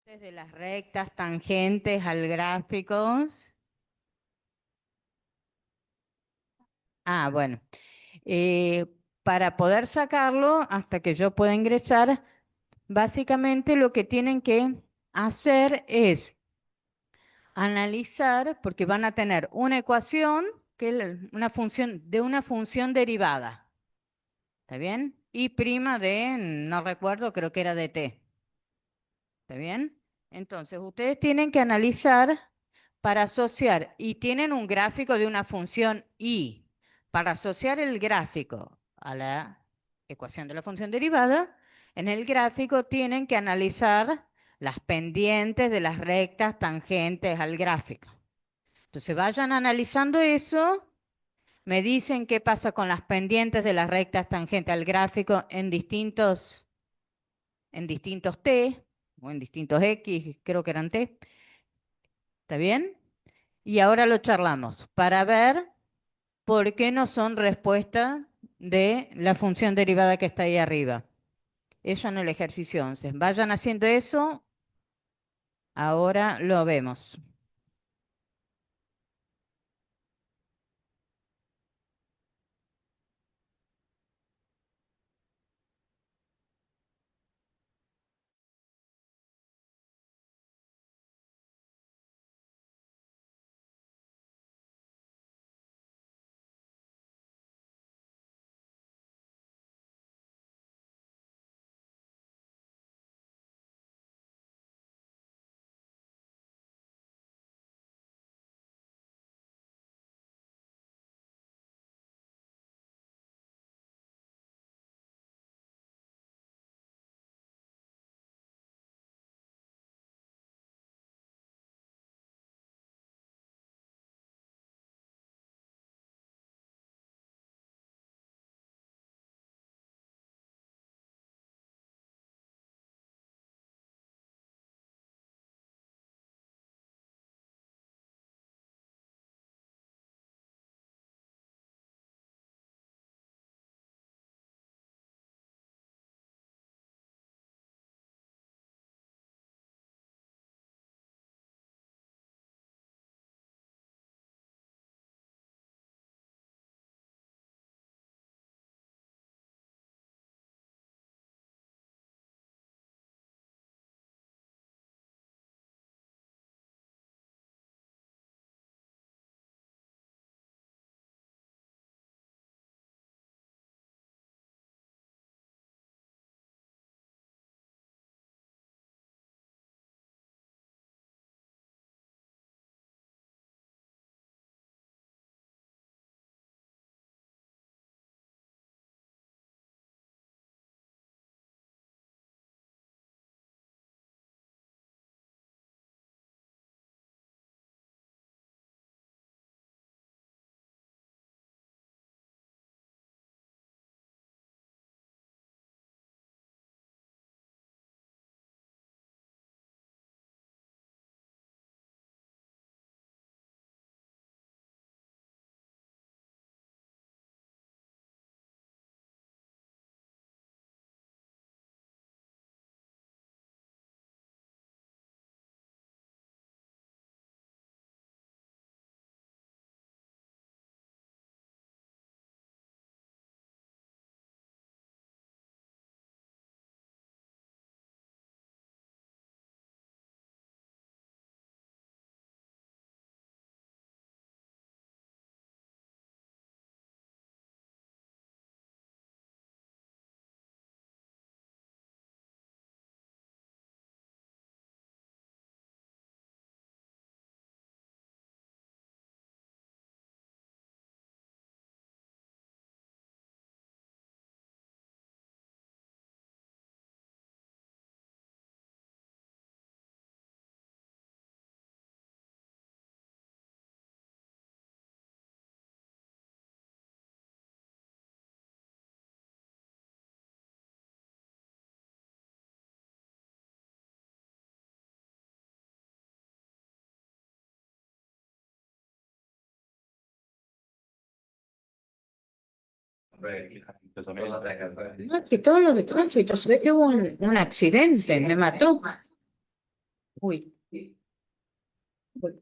Desde las rectas, tangentes al gráfico. Bueno. Eh, para poder sacarlo, hasta que yo pueda ingresar, básicamente lo que tienen que hacer es analizar, porque van a tener una ecuación, que es una función de una función derivada. ¿Está bien? Y prima de, no recuerdo, creo que era de t. ¿Está bien? Entonces, ustedes tienen que analizar para asociar, y tienen un gráfico de una función y. Para asociar el gráfico a la ecuación de la función derivada, en el gráfico tienen que analizar las pendientes de las rectas tangentes al gráfico. Entonces, vayan analizando eso, me dicen qué pasa con las pendientes de las rectas tangentes al gráfico en distintos t, o en distintos x, creo que eran t. ¿Está bien? Y ahora lo charlamos para ver por qué no son respuesta de la función derivada que está ahí arriba. Eso en el ejercicio 11. Vayan haciendo eso, ahora lo vemos. No, que todos los de tránsito, se ve que hubo un accidente, me mató. Uy. Uy.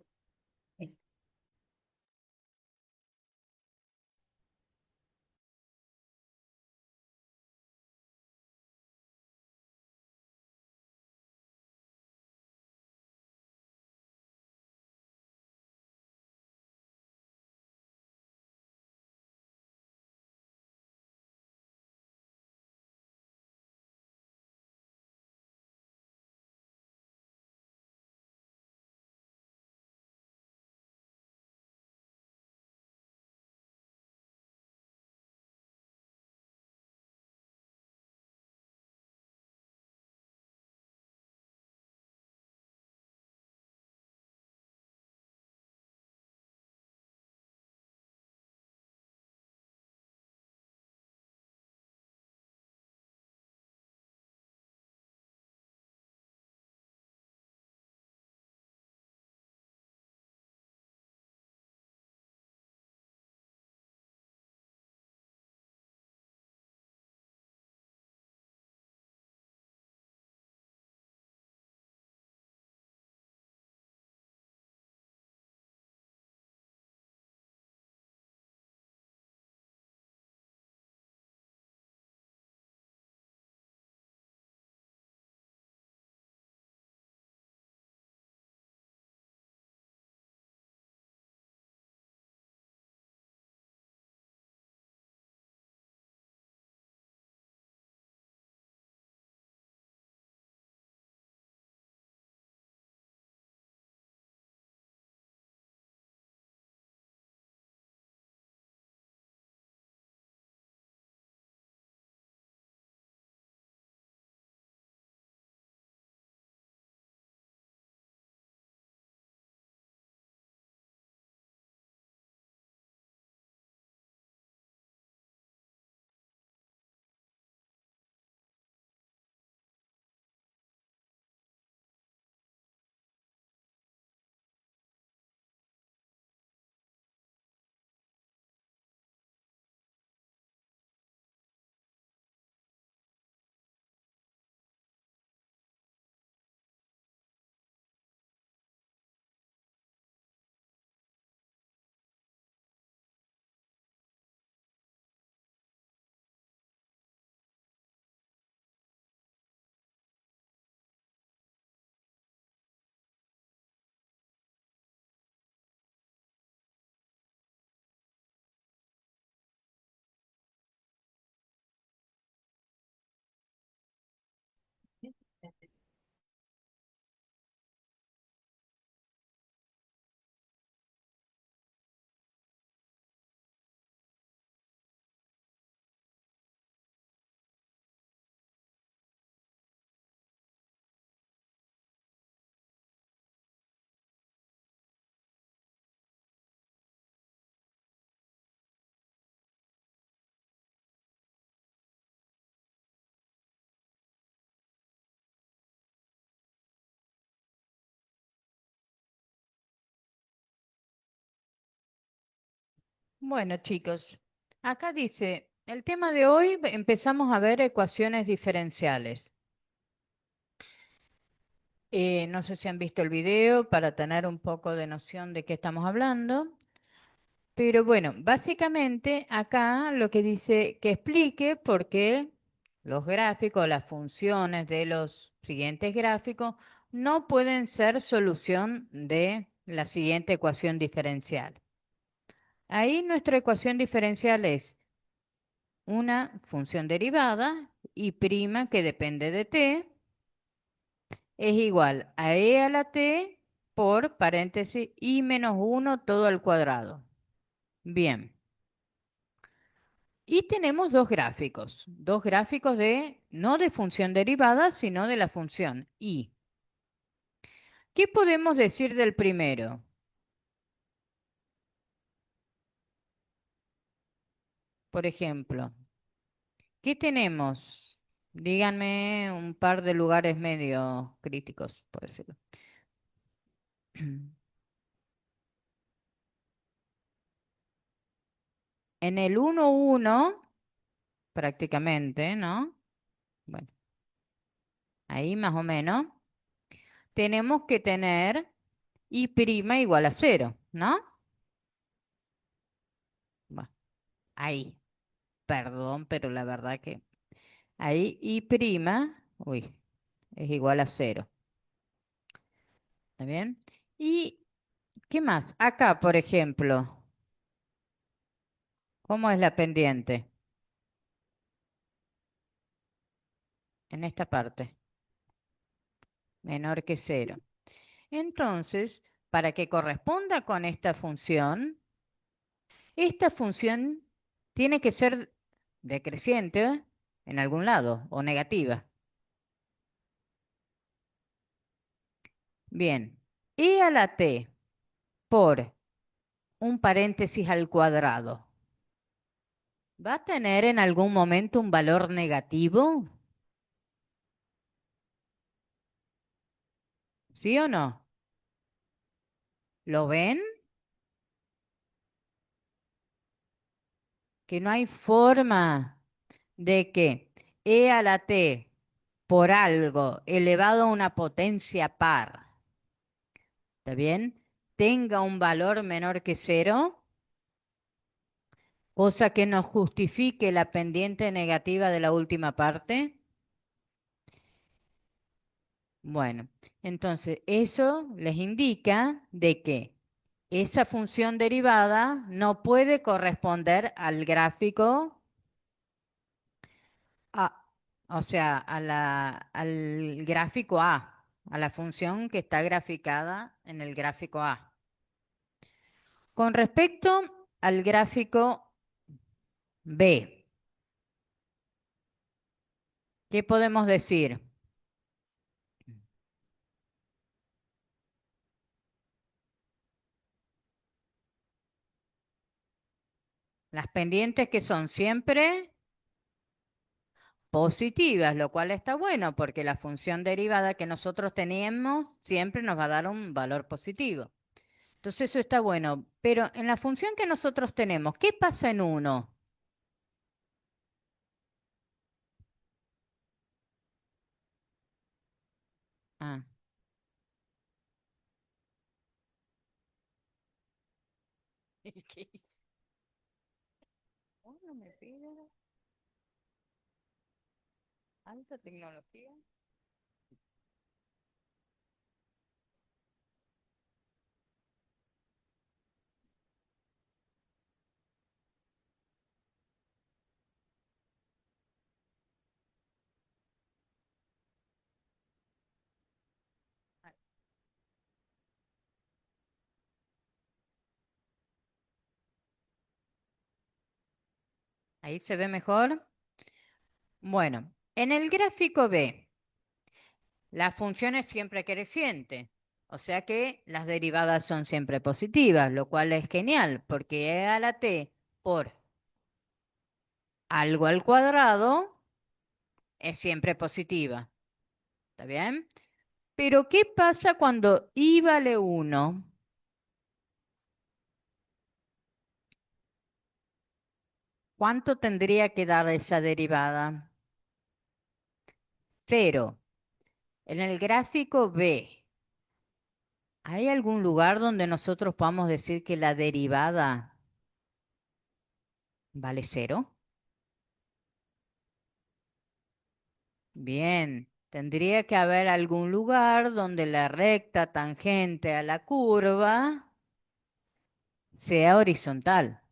Bueno, chicos, acá dice, el tema de hoy empezamos a ver ecuaciones diferenciales. No sé si han visto el video para tener un poco de noción de qué estamos hablando, pero bueno, básicamente acá lo que dice que explique por qué los gráficos, las funciones de los siguientes gráficos no pueden ser solución de la siguiente ecuación diferencial. Ahí nuestra ecuación diferencial es una función derivada y prima que depende de t es igual a e a la t por paréntesis i menos 1 todo al cuadrado. Bien. Y tenemos dos gráficos de, no de función derivada, sino de la función i. ¿Qué podemos decir del primero? Por ejemplo, ¿qué tenemos? Díganme un par de lugares medio críticos, por decirlo. En el 1, 1. prácticamente, ¿no? Bueno, ahí más o menos. Tenemos que tener y' igual a cero, ¿no? Bueno, ahí, perdón, pero la verdad que ahí y', uy, es igual a cero. ¿Está bien? ¿Y qué más? Acá, por ejemplo, ¿cómo es la pendiente? En esta parte, menor que cero. Entonces, para que corresponda con esta función tiene que ser decreciente en algún lado o negativa. Bien, e a la t por un paréntesis al cuadrado, ¿va a tener en algún momento un valor negativo? ¿Sí o no? ¿Lo ven? Que no hay forma de que e a la t por algo elevado a una potencia par, ¿está bien? Tenga un valor menor que cero, cosa que nos justifique la pendiente negativa de la última parte. Bueno, entonces eso les indica de que esa función derivada no puede corresponder al gráfico, a, o sea, al gráfico A, a la función que está graficada en el gráfico A. Con respecto al gráfico B, ¿qué podemos decir? Las pendientes que son siempre positivas, lo cual está bueno porque la función derivada que nosotros teníamos siempre nos va a dar un valor positivo. Entonces eso está bueno, pero en la función que nosotros tenemos, ¿qué pasa en uno? Ah, ¿qué? Uno me pide alta tecnología. Ahí se ve mejor. Bueno, en el gráfico B, la función es siempre creciente, o sea que las derivadas son siempre positivas, lo cual es genial, porque e a la t por algo al cuadrado es siempre positiva. ¿Está bien? Pero ¿qué pasa cuando i vale 1? ¿Cuánto tendría que dar esa derivada? Cero. En el gráfico B, ¿hay algún lugar donde nosotros podamos decir que la derivada vale cero? Bien, tendría que haber algún lugar donde la recta tangente a la curva sea horizontal,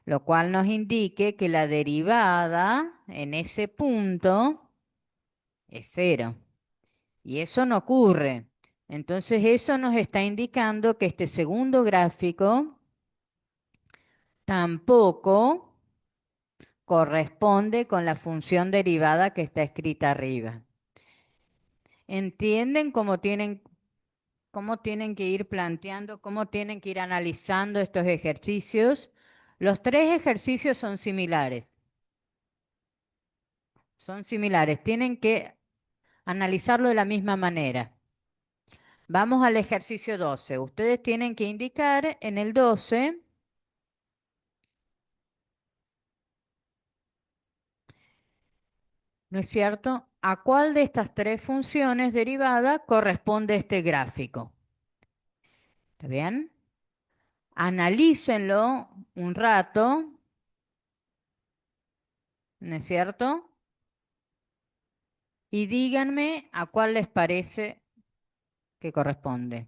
lo cual nos indique que la derivada en ese punto es cero. Y eso no ocurre. Entonces eso nos está indicando que este segundo gráfico tampoco corresponde con la función derivada que está escrita arriba. ¿Entienden cómo tienen que ir planteando, cómo tienen que ir analizando estos ejercicios? Los tres ejercicios son similares. Son similares. Tienen que analizarlo de la misma manera. Vamos al ejercicio 12. Ustedes tienen que indicar en el 12 ¿no es cierto? ¿A cuál de estas tres funciones derivadas corresponde este gráfico? ¿Está bien? Analícenlo un rato, ¿no es cierto? Y díganme a cuál les parece que corresponde.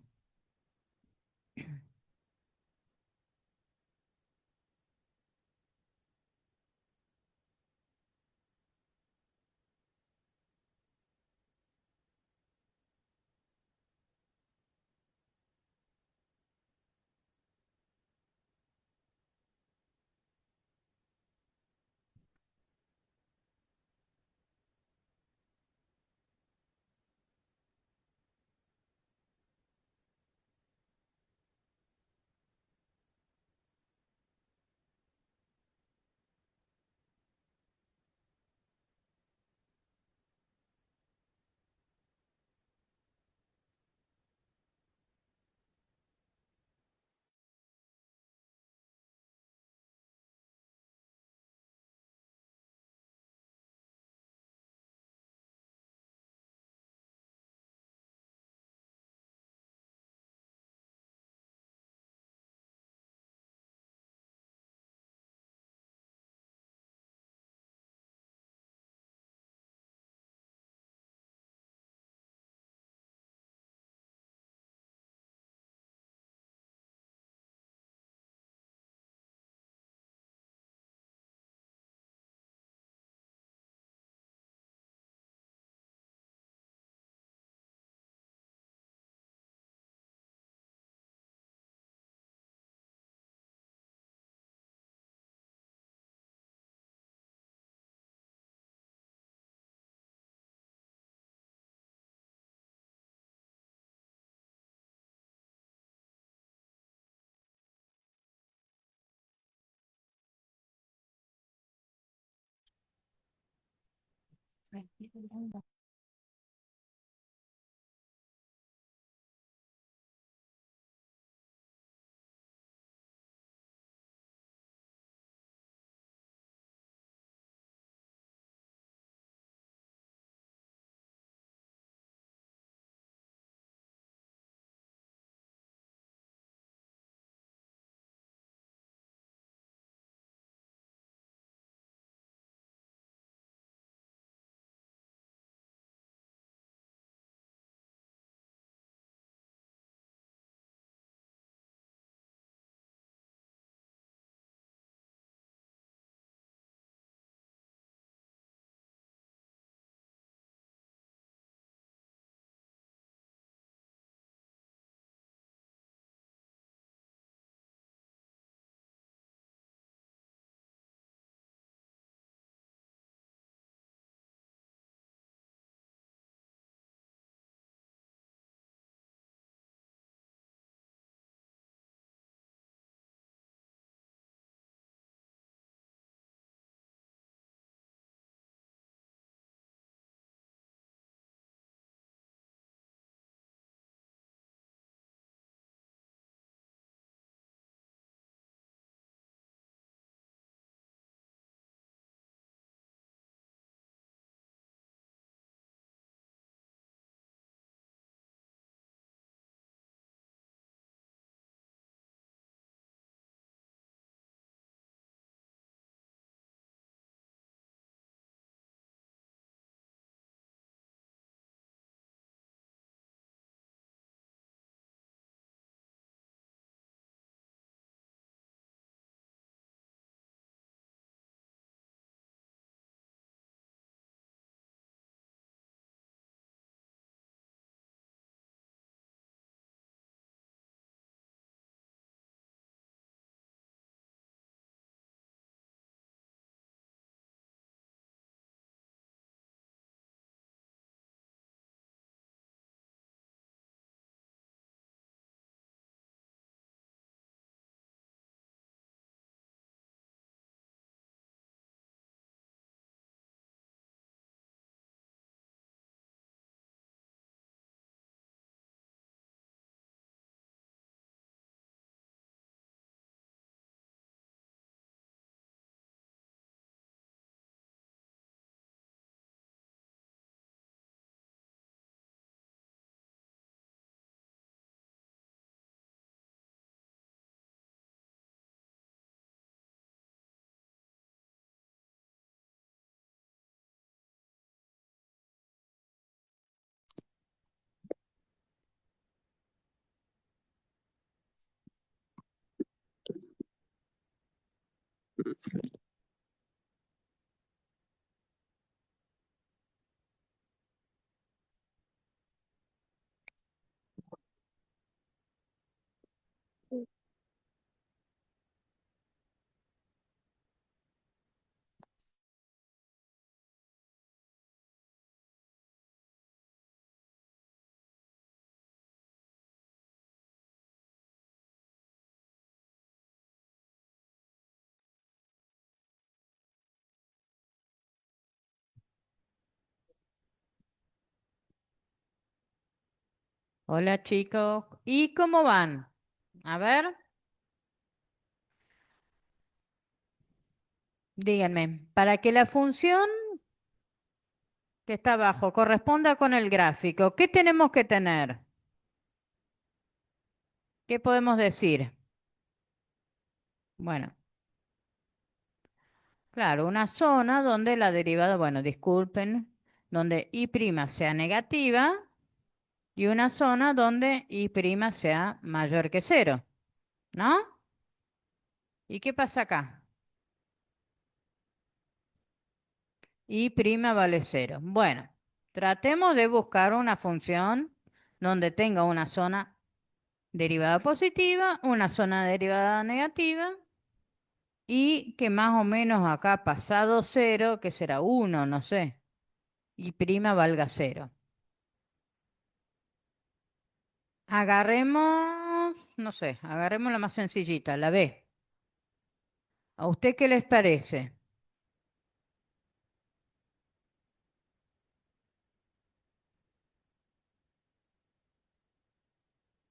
Hola chicos, ¿y cómo van? A ver, díganme, para que la función que está abajo corresponda con el gráfico, ¿qué tenemos que tener? ¿Qué podemos decir? Bueno, claro, una zona donde la derivada, bueno, disculpen, donde y' sea negativa y una zona donde y' sea mayor que cero, ¿no? ¿Y qué pasa acá? Y' vale cero. Bueno, tratemos de buscar una función donde tenga una zona derivada positiva, una zona derivada negativa y que más o menos acá pasado cero, que será uno, no sé, y' valga cero. Agarremos, no sé, agarremos la más sencillita, la B. ¿A usted qué les parece?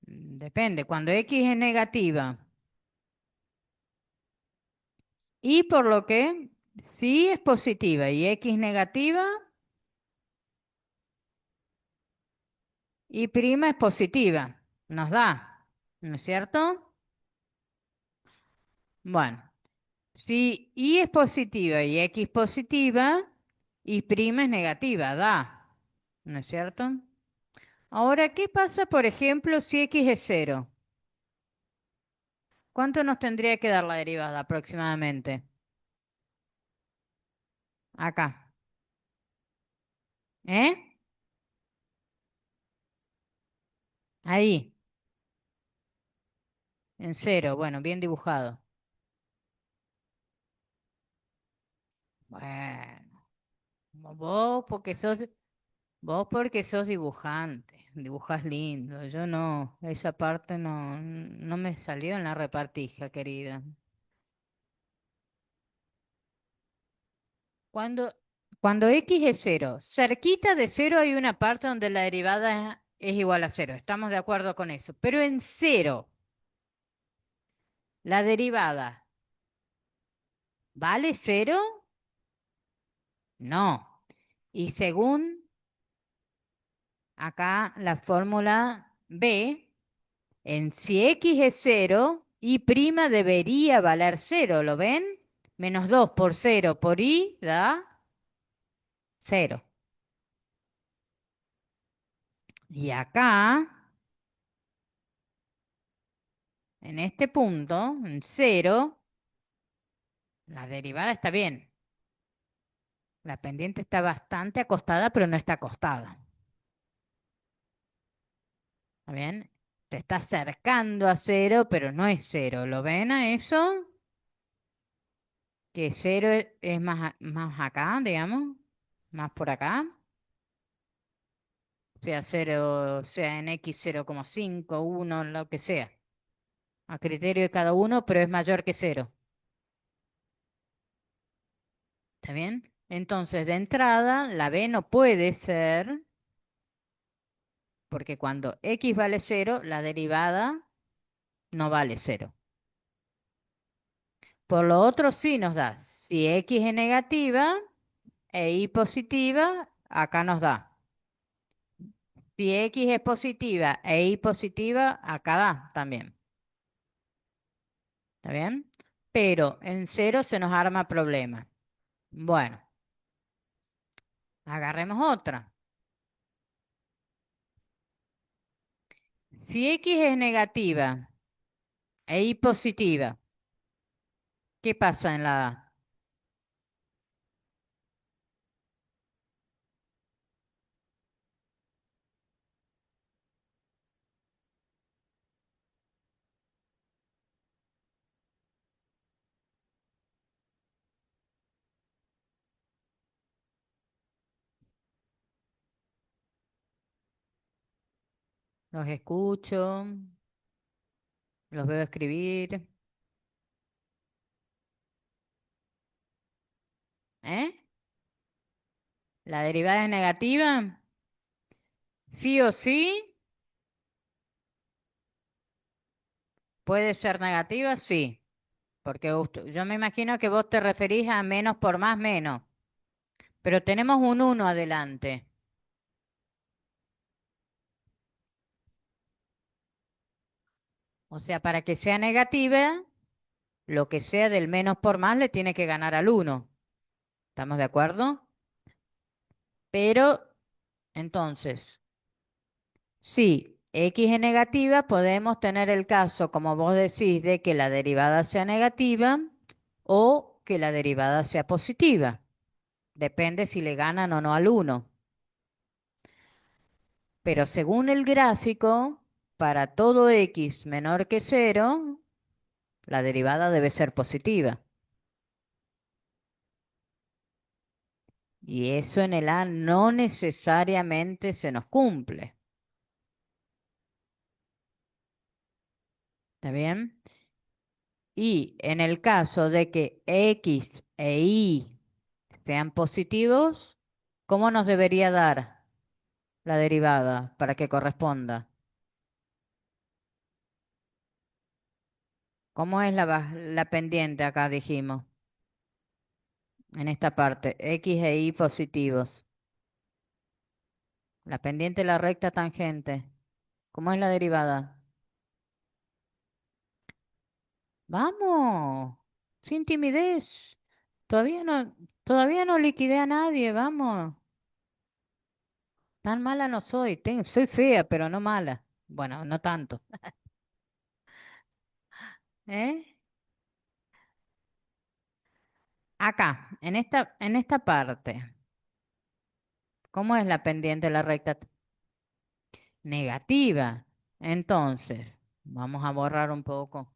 Depende, cuando X es negativa. Y por lo que si es positiva y X negativa, Y' es positiva. Nos da, ¿no es cierto? Bueno, si Y es positiva y X positiva, Y' es negativa, da, ¿no es cierto? Ahora, ¿qué pasa, por ejemplo, si X es cero? ¿Cuánto nos tendría que dar la derivada aproximadamente? Acá. ¿Eh? Ahí, en cero. Bueno, bien dibujado. Bueno, vos porque sos, vos porque sos dibujante, dibujas lindo. Yo no, esa parte no me salió en la repartija, querida. Cuando, cuando X es cero, cerquita de cero hay una parte donde la derivada es igual a cero. Estamos de acuerdo con eso. Pero en cero, la derivada, ¿vale cero? No. Y según acá la fórmula B, en si X es cero, Y' debería valer cero, ¿lo ven? Menos 2 por cero por Y da cero. Y acá, en este punto, en cero, la derivada está bien. La pendiente está bastante acostada, pero no está acostada. ¿Está bien? Se está acercando a cero, pero no es cero. ¿Lo ven a eso? Que cero es más, más acá, digamos, más por acá. Sea cero, sea en X 0,5, 1, lo que sea. A criterio de cada uno, pero es mayor que cero. ¿Está bien? Entonces, de entrada, la B no puede ser, porque cuando X vale cero, la derivada no vale cero. Por lo otro sí nos da. Si X es negativa e Y positiva, acá nos da. Si X es positiva e Y positiva, acá da también. ¿Está bien? Pero en cero se nos arma problema. Bueno, agarremos otra. Si X es negativa e Y positiva, ¿Qué pasa en la... Los escucho, los veo escribir, ¿eh? ¿La derivada es negativa? ¿Sí o sí? ¿Puede ser negativa? Sí. Porque yo me imagino que vos te referís a menos por más menos. Pero tenemos un uno adelante. O sea, para que sea negativa, lo que sea del menos por más le tiene que ganar al uno. ¿Estamos de acuerdo? Pero, entonces, si x es negativa, podemos tener el caso, como vos decís, de que la derivada sea negativa o que la derivada sea positiva. Depende si le ganan o no al uno. Pero según el gráfico, para todo x menor que cero, la derivada debe ser positiva. Y eso en el A no necesariamente se nos cumple. ¿Está bien? Y en el caso de que X e Y sean positivos, ¿cómo nos debería dar la derivada para que corresponda? ¿Cómo es la pendiente acá, dijimos, en esta parte? X e Y positivos. La pendiente de la recta tangente. ¿Cómo es la derivada? Vamos, sin timidez. Todavía no liquidé a nadie, vamos. Tan mala no soy. Soy fea, pero no mala. Bueno, no tanto. ¿Eh? Acá, en esta parte, ¿cómo es la pendiente de la recta negativa? Entonces, vamos a borrar un poco.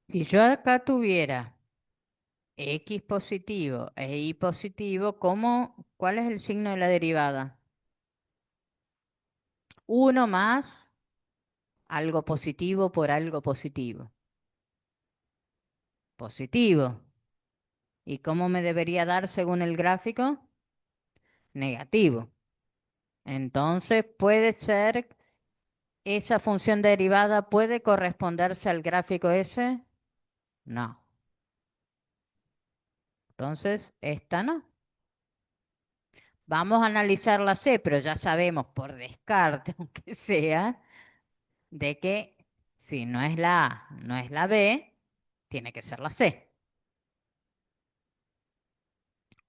Si yo acá tuviera X positivo e Y positivo, ¿cuál es el signo de la derivada? Uno más algo positivo por algo positivo. Positivo. ¿Y cómo me debería dar según el gráfico? Negativo. Entonces puede ser, esa función derivada puede corresponderse al gráfico ese. No. Entonces, esta no. Vamos a analizar la C, pero ya sabemos por descarte, aunque sea, de que si no es la A, no es la B, tiene que ser la C.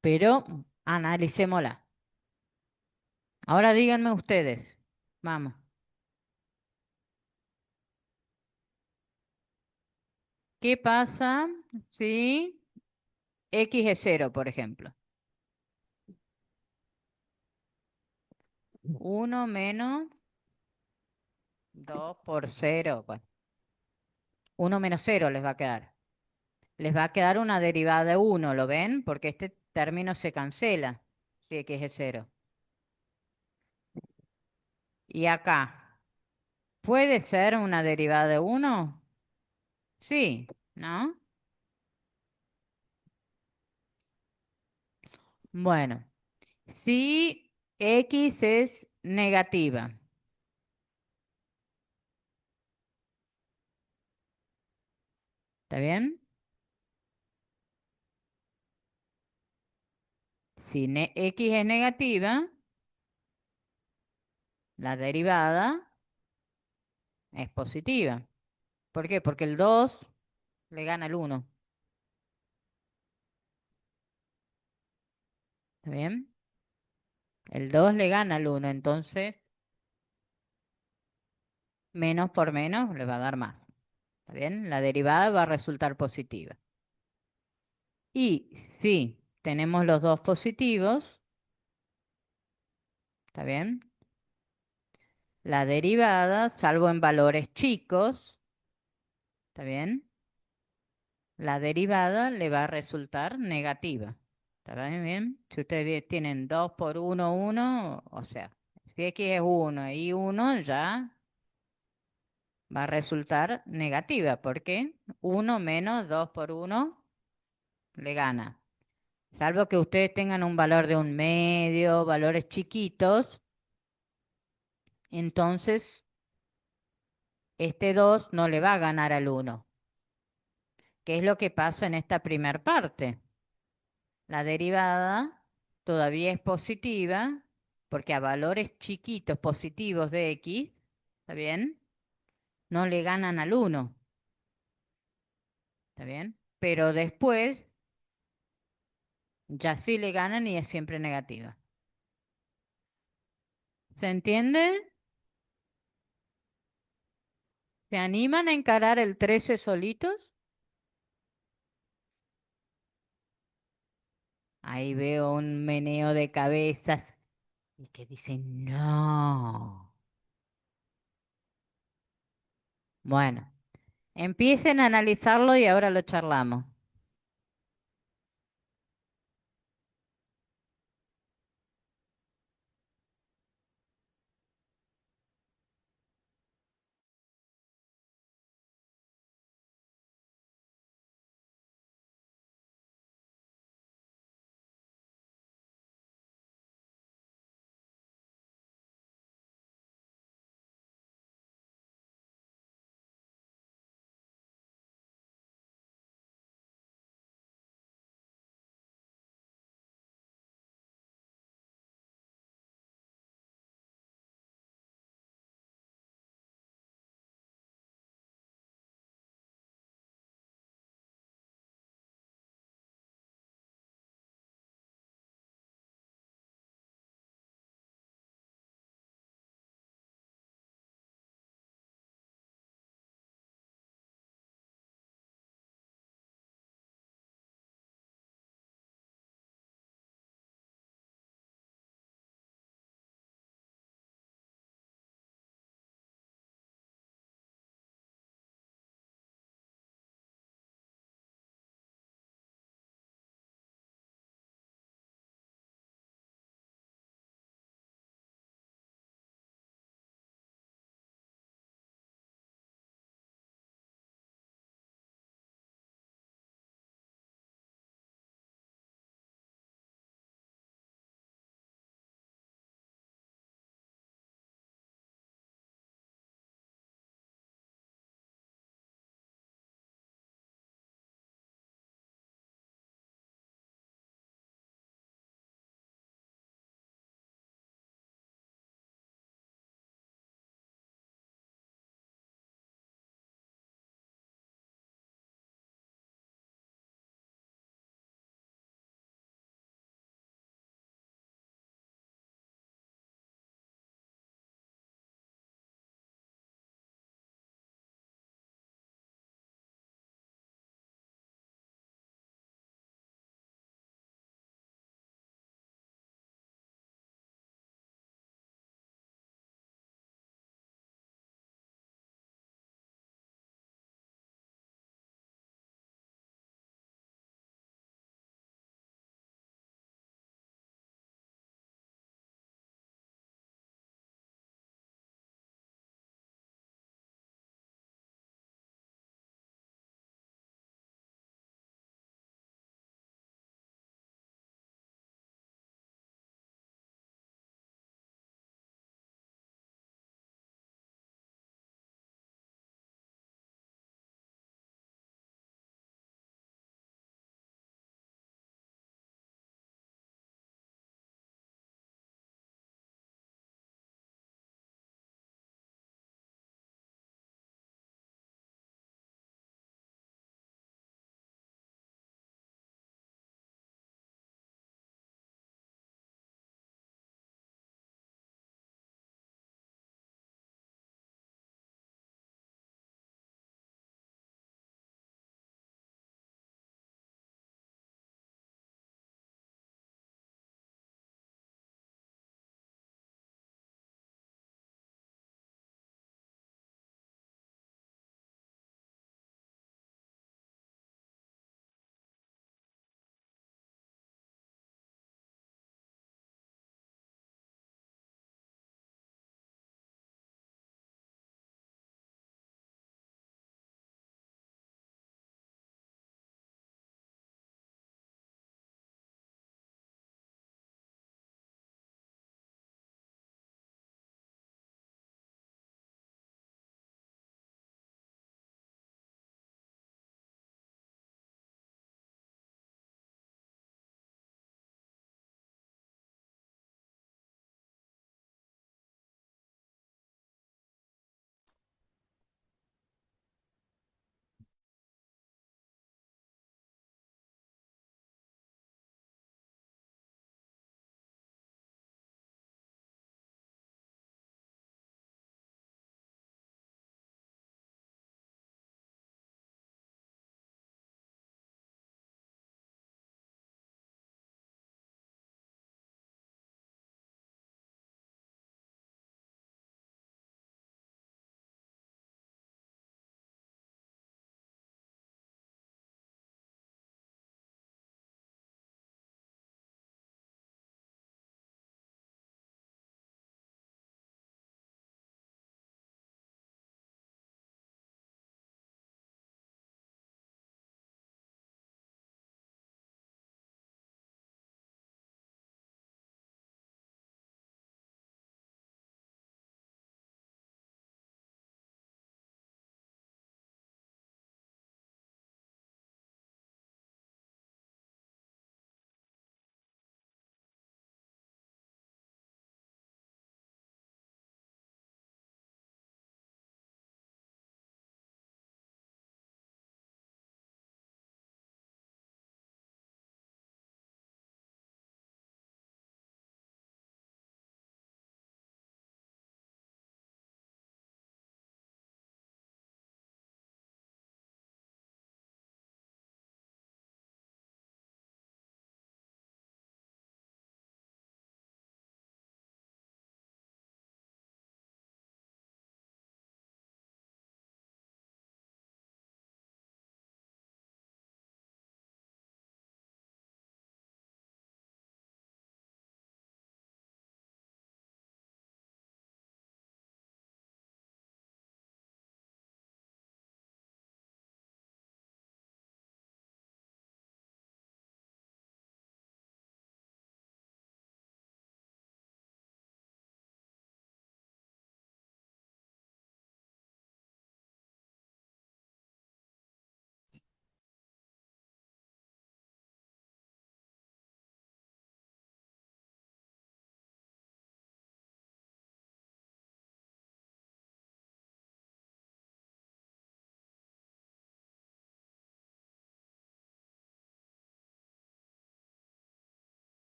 Pero analicémosla. Ahora díganme ustedes. Vamos. ¿Qué pasa si X es cero, por ejemplo? Uno menos 2 por cero. Bueno, 1 menos cero les va a quedar. Les va a quedar una derivada de uno, ¿lo ven? Porque este término se cancela si X es cero. Y acá, ¿puede ser una derivada de uno? Sí, ¿no? Bueno, si X es negativa, ¿está bien? Si X es negativa, la derivada es positiva. ¿Por qué? Porque el 2 le gana el uno. ¿Está bien? El 2 le gana al 1, entonces menos por menos le va a dar más. ¿Está bien? La derivada va a resultar positiva. Y si tenemos los dos positivos, ¿está bien? La derivada, salvo en valores chicos, ¿está bien? La derivada le va a resultar negativa. ¿Está bien? Si ustedes tienen 2 por uno, 1, o sea, si x es 1 y 1 ya va a resultar negativa, porque 1 menos 2 por uno le gana. Salvo que ustedes tengan un valor de un medio, valores chiquitos, entonces este 2 no le va a ganar al 1. ¿Qué es lo que pasa en esta primer parte? La derivada todavía es positiva porque a valores chiquitos positivos de x, ¿está bien? No le ganan al 1, ¿está bien? Pero después ya sí le ganan y es siempre negativa. ¿Se entiende? ¿Se animan a encarar el 13 solitos? Ahí veo un meneo de cabezas y que dicen no. Bueno, empiecen a analizarlo y ahora lo charlamos.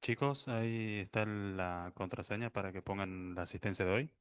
Chicos, ahí está la contraseña para que pongan la asistencia de hoy.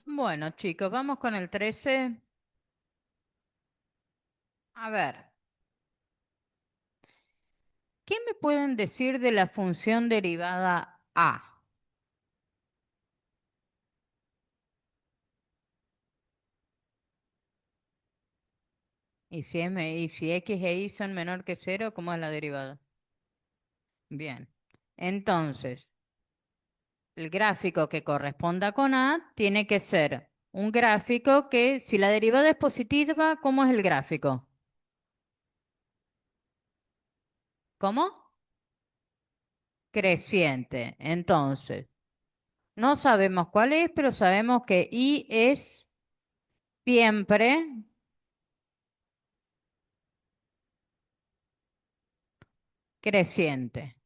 Bueno, chicos, vamos con el 13. A ver, ¿qué me pueden decir de la función derivada A? Y si X e Y son menor que cero, ¿cómo es la derivada? Bien. Entonces, el gráfico que corresponda con A tiene que ser un gráfico que, si la derivada es positiva, ¿cómo es el gráfico? ¿Cómo? Creciente. Entonces, no sabemos cuál es, pero sabemos que Y es siempre creciente.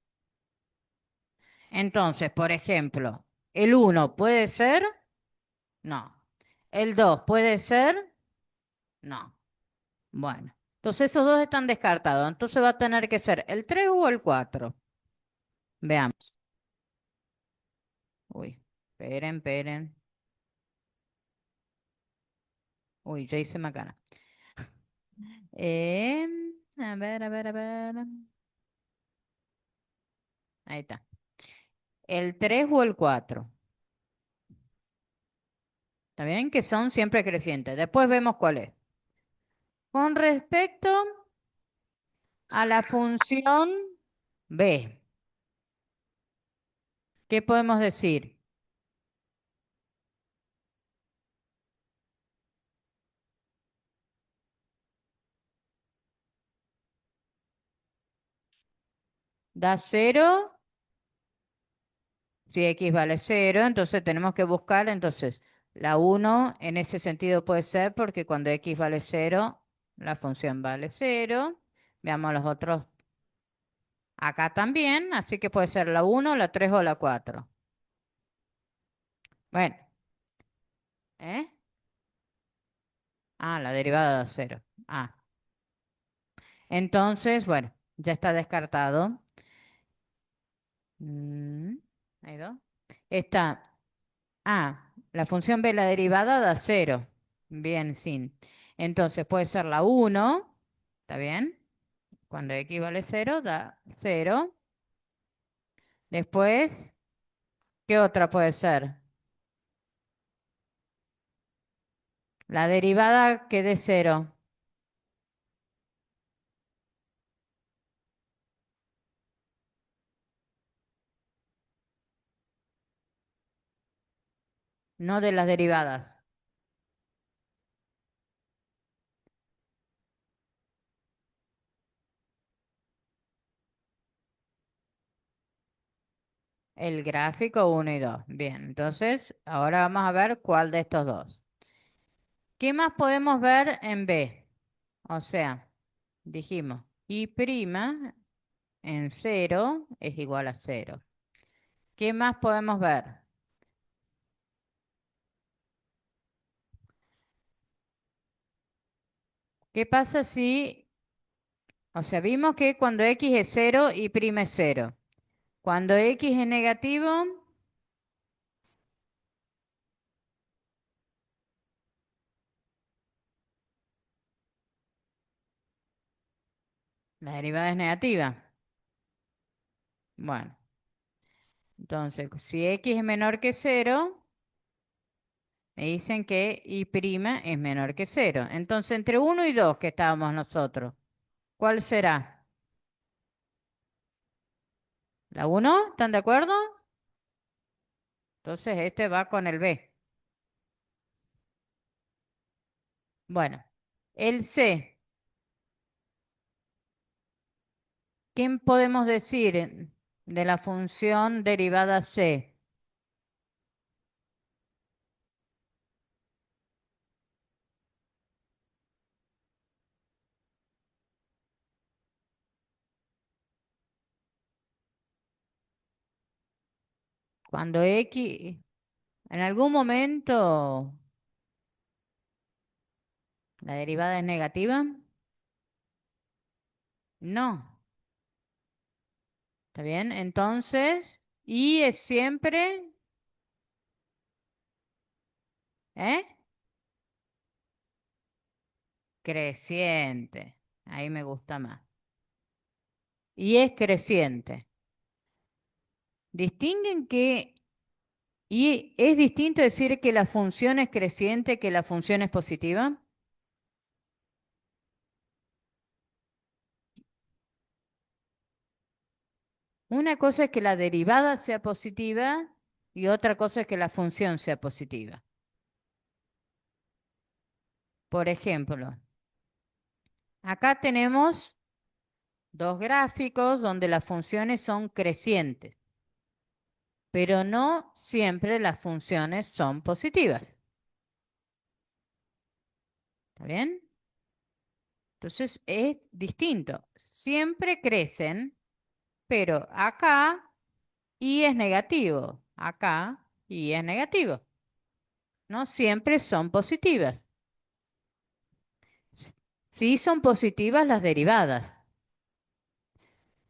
Entonces, por ejemplo, el uno puede ser, no. El 2 puede ser, no. Bueno, entonces esos dos están descartados. Entonces va a tener que ser el 3 o el 4. Veamos. Uy, esperen, esperen. Uy, ya hice macana. A ver, a ver, a ver. Ahí está. El 3 o el 4. ¿Está bien? Que son siempre crecientes. Después vemos cuál es. Con respecto a la función b, ¿qué podemos decir? da 0. Si x vale 0, entonces tenemos que buscar, entonces, la 1 en ese sentido puede ser porque cuando x vale 0, la función vale 0. Veamos los otros acá también, así que puede ser la 1, la 3 o la 4. Bueno, ¿eh? Ah, la derivada de 0. Ah, entonces, bueno, ya está descartado. Mm, Hay dos. Está, la función b, la derivada da 0. Bien, sin. Entonces puede ser la 1, ¿está bien? Cuando x vale 0, da 0. Después, ¿qué otra puede ser? La derivada que dé 0. No de las derivadas. El gráfico 1 y 2. Bien, entonces ahora vamos a ver cuál de estos dos. ¿Qué más podemos ver en B? O sea, dijimos y' en 0 es igual a 0. ¿Qué más podemos ver? ¿Qué pasa si, o sea, vimos que cuando x es 0 y' es 0. Cuando x es negativo, la derivada es negativa. Bueno, entonces, si x es menor que 0, me dicen que y' es menor que 0. Entonces, entre 1 y 2 que estábamos nosotros, ¿cuál será? ¿La 1? ¿Están de acuerdo? Entonces, este va con el B. Bueno, el C. ¿Qué podemos decir de la función derivada C? Cuando x, en algún momento, la derivada es negativa. No, ¿está bien? Entonces, y es siempre, ¿eh? Creciente. Ahí me gusta más. Y es creciente. Distinguen que, y es distinto decir que la función es creciente que la función es positiva. Una cosa es que la derivada sea positiva y otra cosa es que la función sea positiva. Por ejemplo, acá tenemos dos gráficos donde las funciones son crecientes, pero no siempre las funciones son positivas. ¿Está bien? Entonces es distinto. Siempre crecen, pero acá y es negativo. Acá y es negativo. No siempre son positivas. S- Sí son positivas las derivadas.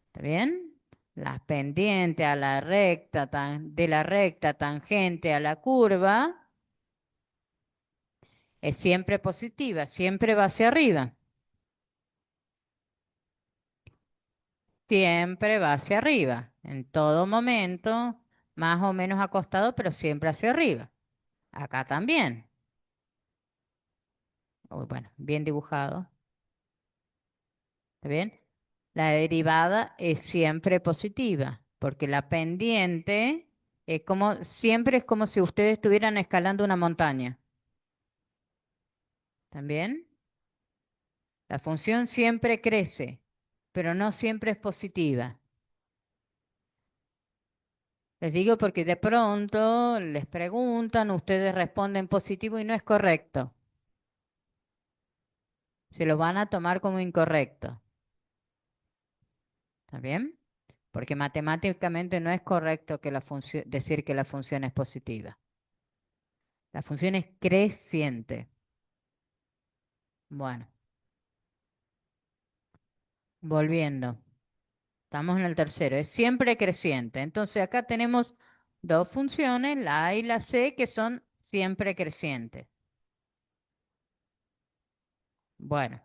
¿Está bien? La pendiente a la recta, de la recta tangente a la curva es siempre positiva, siempre va hacia arriba. Siempre va hacia arriba. En todo momento, más o menos acostado, pero siempre hacia arriba. Acá también. Bueno, bien dibujado. ¿Está bien? La derivada es siempre positiva, porque la pendiente es como, siempre es como si ustedes estuvieran escalando una montaña. ¿También? La función siempre crece, pero no siempre es positiva. Les digo porque de pronto les preguntan, ustedes responden positivo y no es correcto. Se lo van a tomar como incorrecto. ¿Está bien? Porque matemáticamente no es correcto que la función, decir que la función es positiva. La función es creciente. Bueno, volviendo. Estamos en el tercero. Es siempre creciente. Entonces acá tenemos dos funciones, la A y la C, que son siempre crecientes. Bueno,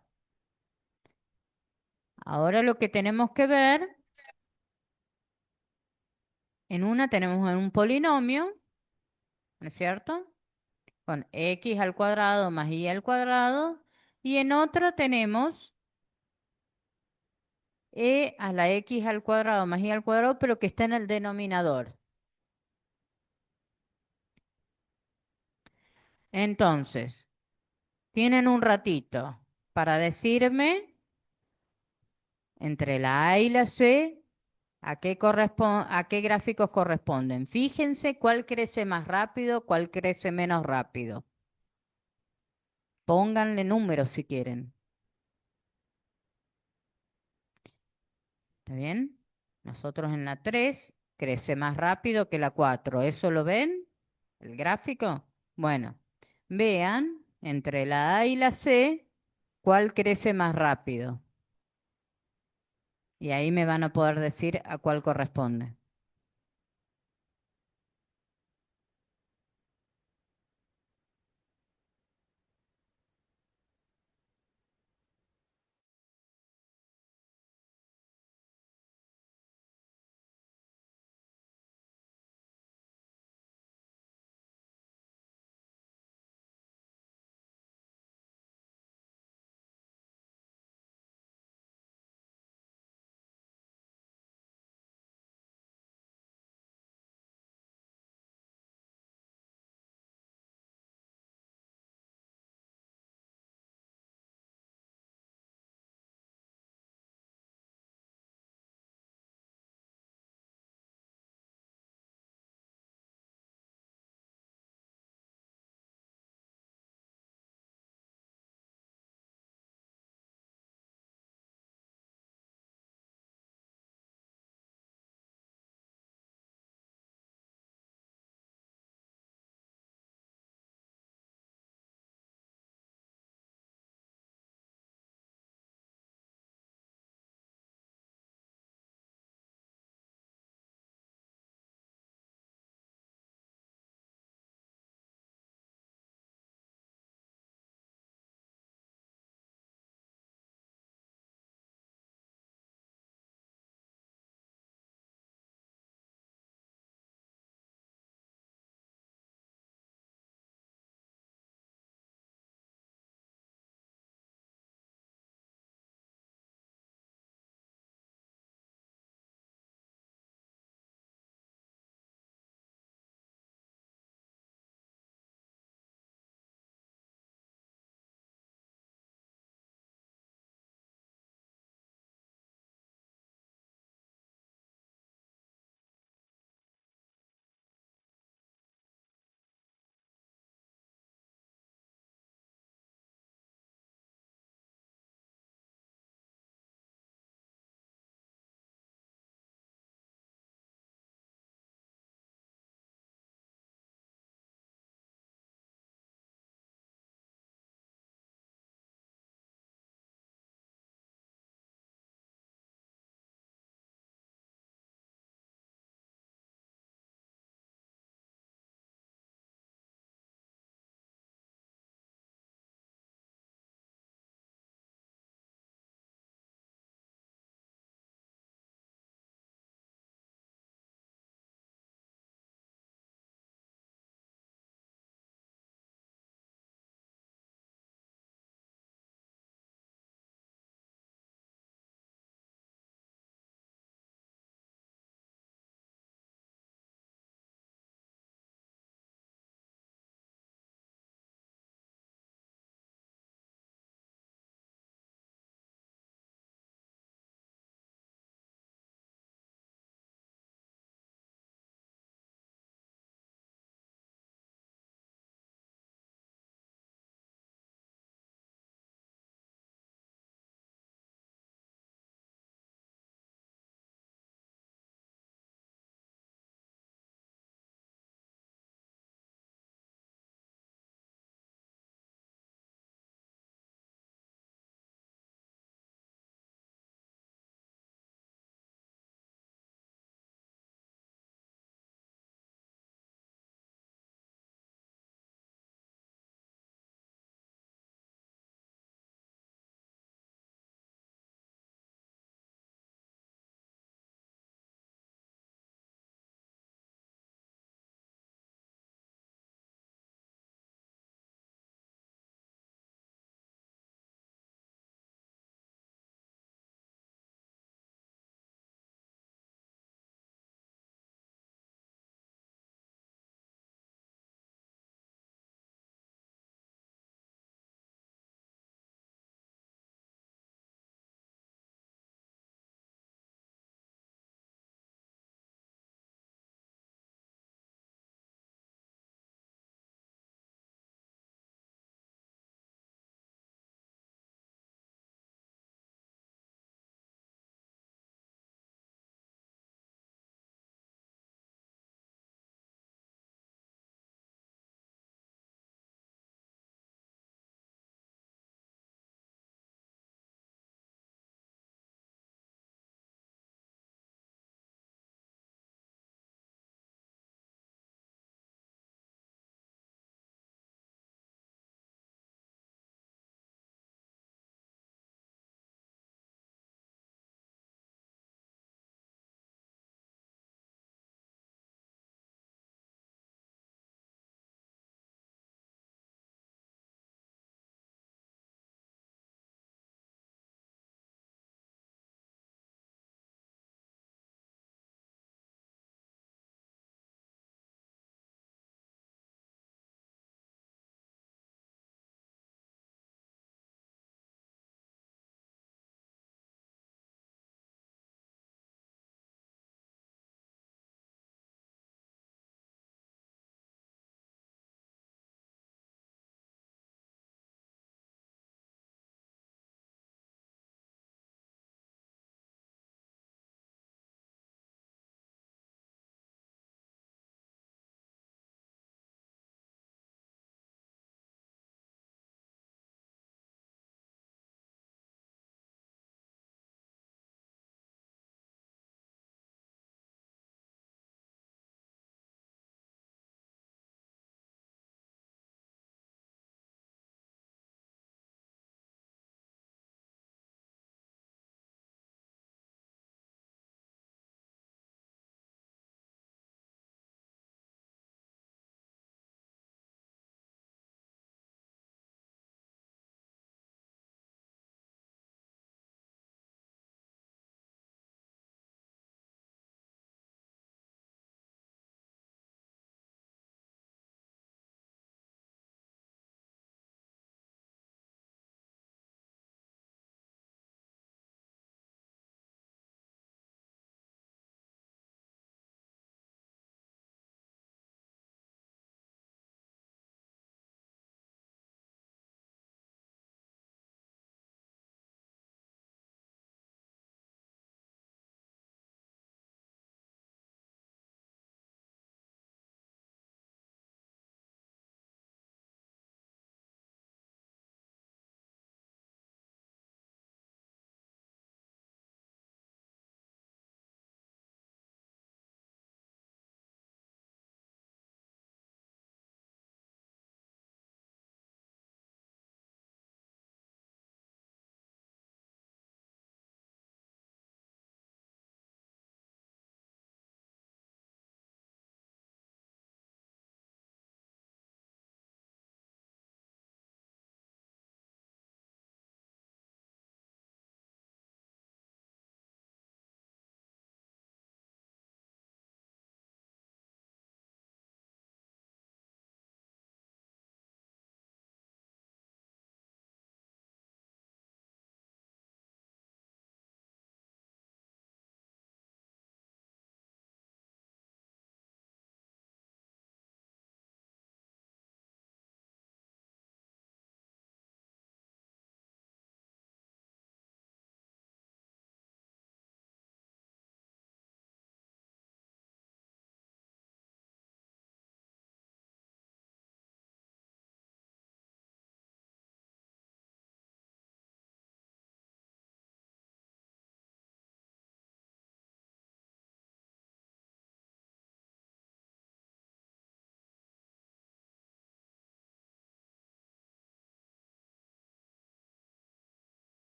ahora lo que tenemos que ver, en una tenemos un polinomio, ¿no es cierto? Con x al cuadrado más y al cuadrado. Y en otra tenemos a la x al cuadrado más y al cuadrado, pero que está en el denominador. Entonces, tienen un ratito para decirme entre la A y la C a qué gráficos corresponden. Fíjense cuál crece más rápido, cuál crece menos rápido. Pónganle números si quieren. ¿Está bien? Nosotros en la 3 crece más rápido que la 4. ¿Eso lo ven? ¿El gráfico? Bueno, vean entre la A y la C cuál crece más rápido. Y ahí me van a poder decir a cuál corresponde.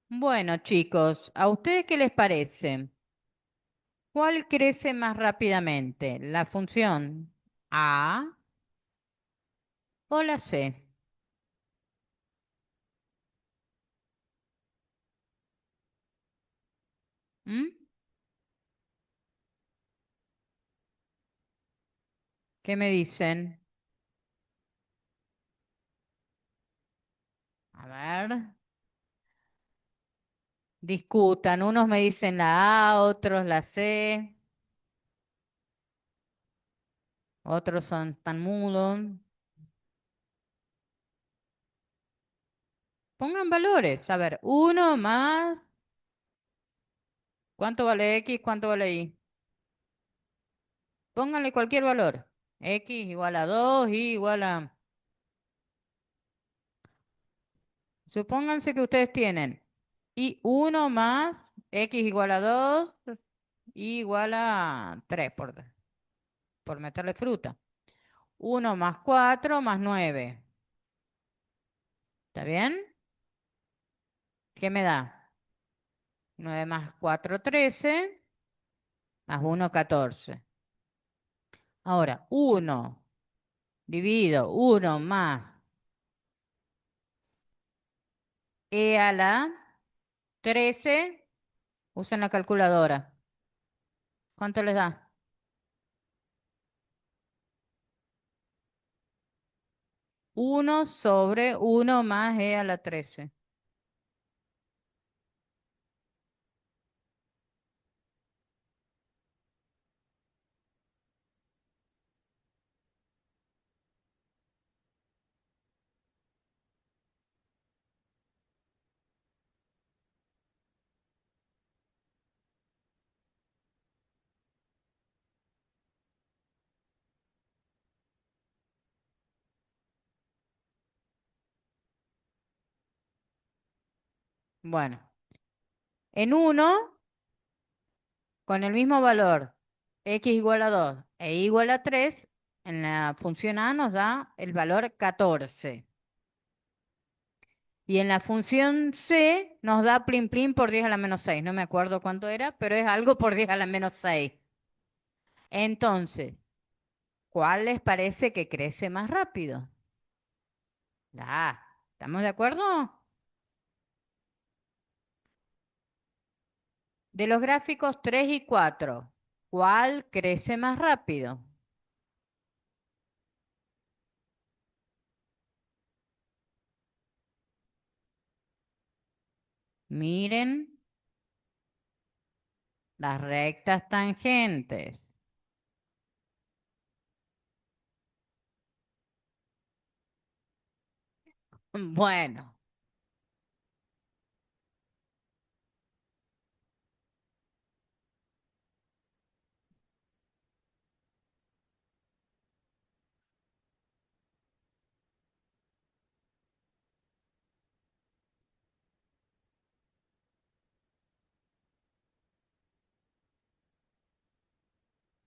Bueno, chicos, ¿a ustedes qué les parece? ¿Cuál crece más rápidamente? ¿La función A o la C? ¿Mm? ¿Qué me dicen? A ver, discutan. Unos me dicen la A, otros la C, otros son tan mudos. Pongan valores. A ver, uno más. ¿Cuánto vale X? ¿Cuánto vale Y? Pónganle cualquier valor. X igual a 2, Y igual a... Supónganse que ustedes tienen y uno más X igual a 2, Y igual a 3 por meterle fruta. Uno más 4 más 9. ¿Está bien? ¿Qué me da? 9 más 4, 13, más uno, 14. Ahora, uno dividido uno más E a la 13. Usen la calculadora. ¿Cuánto les da? Uno sobre uno más E a la 13. Bueno, en uno, con el mismo valor, X igual a 2 e Y igual a 3, en la función A nos da el valor 14. Y en la función C nos da plin plin por 10 a la menos 6. No me acuerdo cuánto era, pero es algo por 10 a la menos 6. Entonces, ¿cuál les parece que crece más rápido? La A. ¿Estamos de acuerdo? De los gráficos 3 y 4, ¿cuál crece más rápido? Miren las rectas tangentes. Bueno,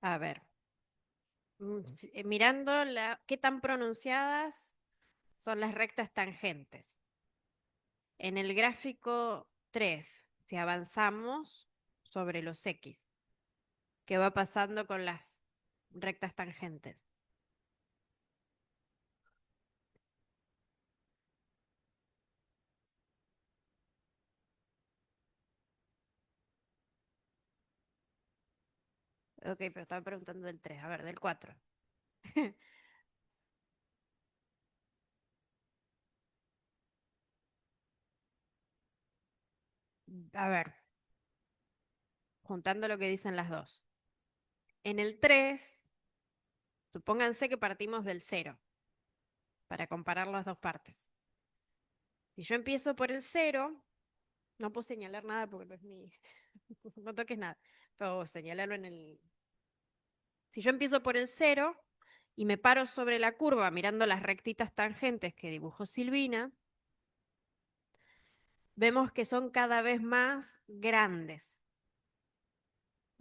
A ver, mirando qué tan pronunciadas son las rectas tangentes. En el gráfico 3, si avanzamos sobre los X, ¿qué va pasando con las rectas tangentes? Ok, pero estaba preguntando del 3, a ver, del 4. A ver, juntando lo que dicen las dos. En el 3, supónganse que partimos del 0 para comparar las dos partes. Si yo empiezo por el 0, no puedo señalar nada porque no es mi... No toques nada, pero señalarlo en el... Si yo empiezo por el 0 y me paro sobre la curva mirando las rectitas tangentes que dibujó Silvina, vemos que son cada vez más grandes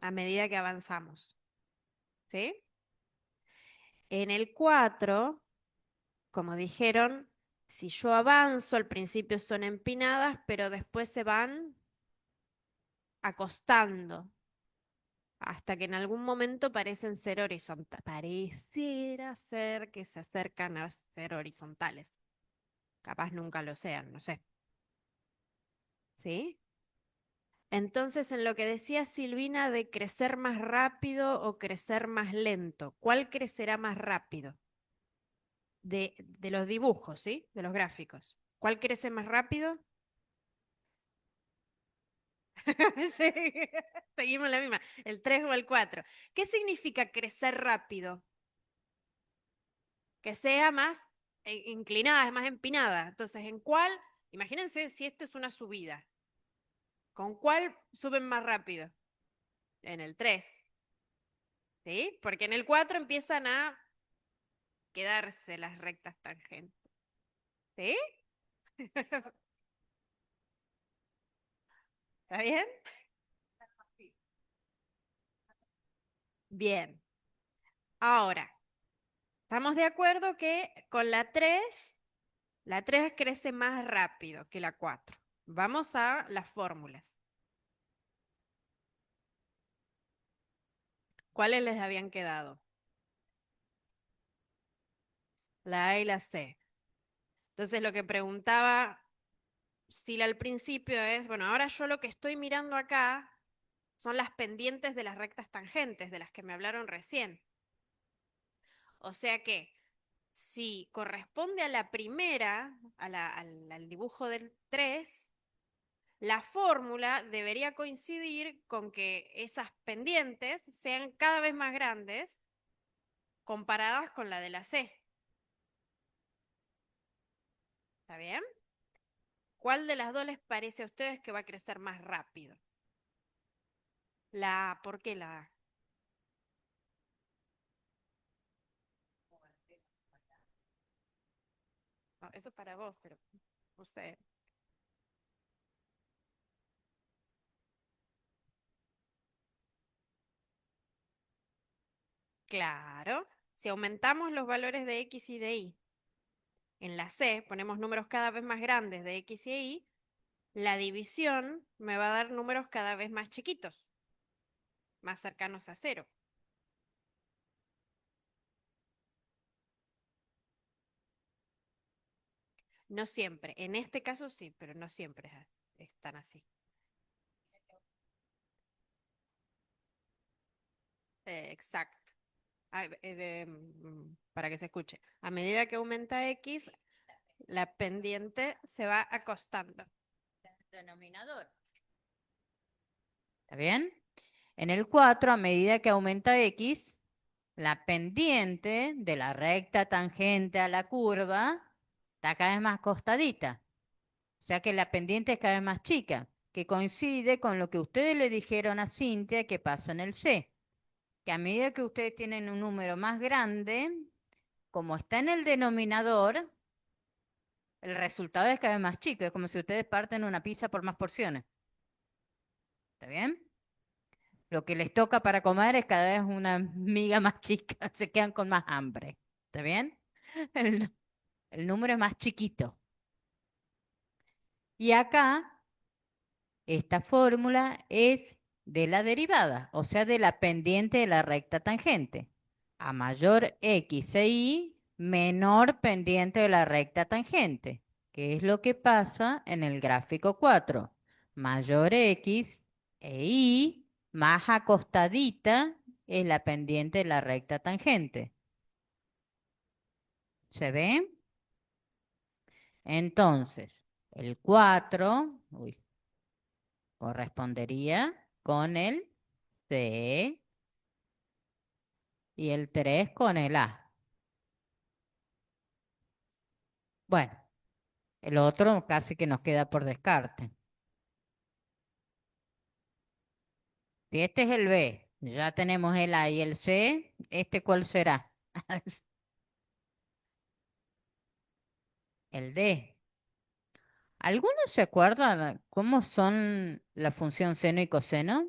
a medida que avanzamos. ¿Sí? En el 4, como dijeron, Si yo avanzo, al principio son empinadas, pero después se van acostando hasta que en algún momento parecen ser horizontales. Pareciera ser que se acercan a ser horizontales. Capaz nunca lo sean, no sé. ¿Sí? Entonces, en lo que decía Silvina de crecer más rápido o crecer más lento, ¿cuál crecerá más rápido? De los dibujos, ¿sí? De los gráficos. ¿Cuál crece más rápido? Sí, seguimos la misma, el 3 o el 4. ¿Qué significa crecer rápido? Que sea más inclinada, más empinada. Entonces, ¿en cuál? Imagínense si esto es una subida. ¿Con cuál suben más rápido? En el 3, ¿sí? Porque en el 4 empiezan a quedarse las rectas tangentes. ¿Sí? ¿Está bien? Bien. Ahora, estamos de acuerdo que con la 3 crece más rápido que la 4. Vamos a las fórmulas. ¿Cuáles les habían quedado? La A y la C. Entonces lo que preguntaba Sila al principio es, bueno, ahora yo lo que estoy mirando acá son las pendientes de las rectas tangentes, de las que me hablaron recién. O sea que si corresponde a la primera, al dibujo del 3, la fórmula debería coincidir con que esas pendientes sean cada vez más grandes comparadas con la de la C. ¿Está bien? ¿Cuál de las dos les parece a ustedes que va a crecer más rápido? La A, ¿por qué la A? No, eso es para vos, pero no sé. Claro, si aumentamos los valores de X y de Y, en la C ponemos números cada vez más grandes de X y Y, la división me va a dar números cada vez más chiquitos, más cercanos a cero. No siempre, en este caso sí, pero no siempre es tan así. Exacto. Para que se escuche. A medida que aumenta X, la pendiente se va acostando. Denominador. ¿Está bien? En el 4, a medida que aumenta X, la pendiente de la recta tangente a la curva está cada vez más acostadita. O sea que la pendiente es cada vez más chica, que coincide con lo que ustedes le dijeron a Cintia que pasa en el C. Que a medida que ustedes tienen un número más grande, como está en el denominador, el resultado es cada vez más chico. Es como si ustedes parten una pizza por más porciones. ¿Está bien? Lo que les toca para comer es cada vez una miga más chica. Se quedan con más hambre. ¿Está bien? El, el número es más chiquito. Y acá, esta fórmula es de la derivada, o sea, de la pendiente de la recta tangente. A mayor x e y, menor pendiente de la recta tangente, que es lo que pasa en el gráfico 4. Mayor x e y, más acostadita es la pendiente de la recta tangente. ¿Se ve? Entonces, el 4 correspondería con el C y el 3 con el A. Bueno, el otro casi que nos queda por descarte. Si este es el B, ya tenemos el A y el C, ¿este cuál será? El D. ¿Algunos se acuerdan cómo son la función seno y coseno?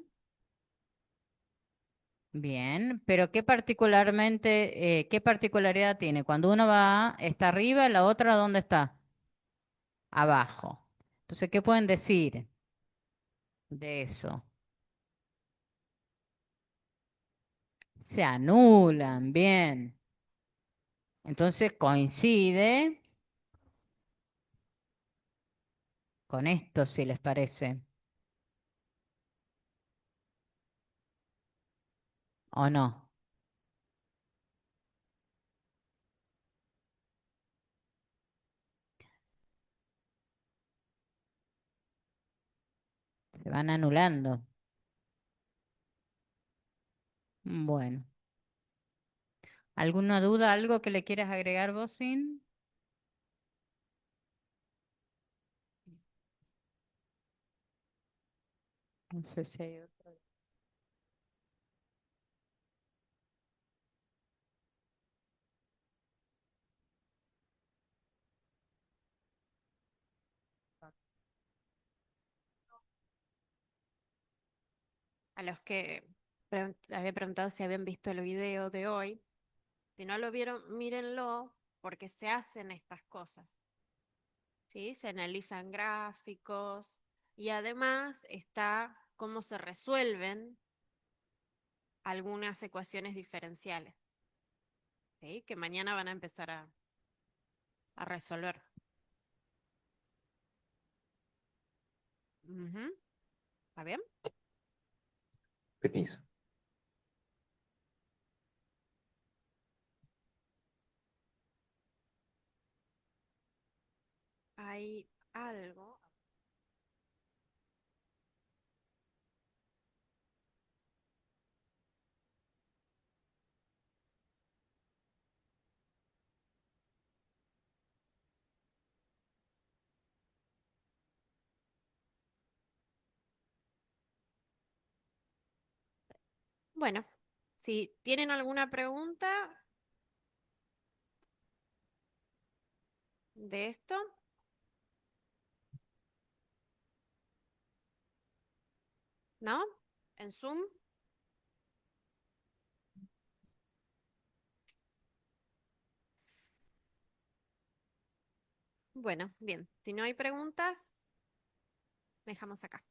Bien, pero qué particularidad tiene? Cuando uno va, está arriba, la otra, ¿dónde está? abajo. Entonces, ¿qué pueden decir de eso? Se anulan, bien. Entonces coincide con esto, si les parece, o no. Se van anulando. Bueno. ¿Alguna duda, algo que le quieras agregar vos, Sin? No sé si hay otro. A los que había preguntado si habían visto el video de hoy, si no lo vieron, mírenlo, porque se hacen estas cosas, ¿sí? Se analizan gráficos y además está cómo se resuelven algunas ecuaciones diferenciales, ¿sí? Que mañana van a empezar a resolver. Ujú. ¿Está bien? Permiso. Hay algo. Bueno, si tienen alguna pregunta de esto, ¿no? En Zoom. Bueno, bien. Si no hay preguntas, dejamos acá.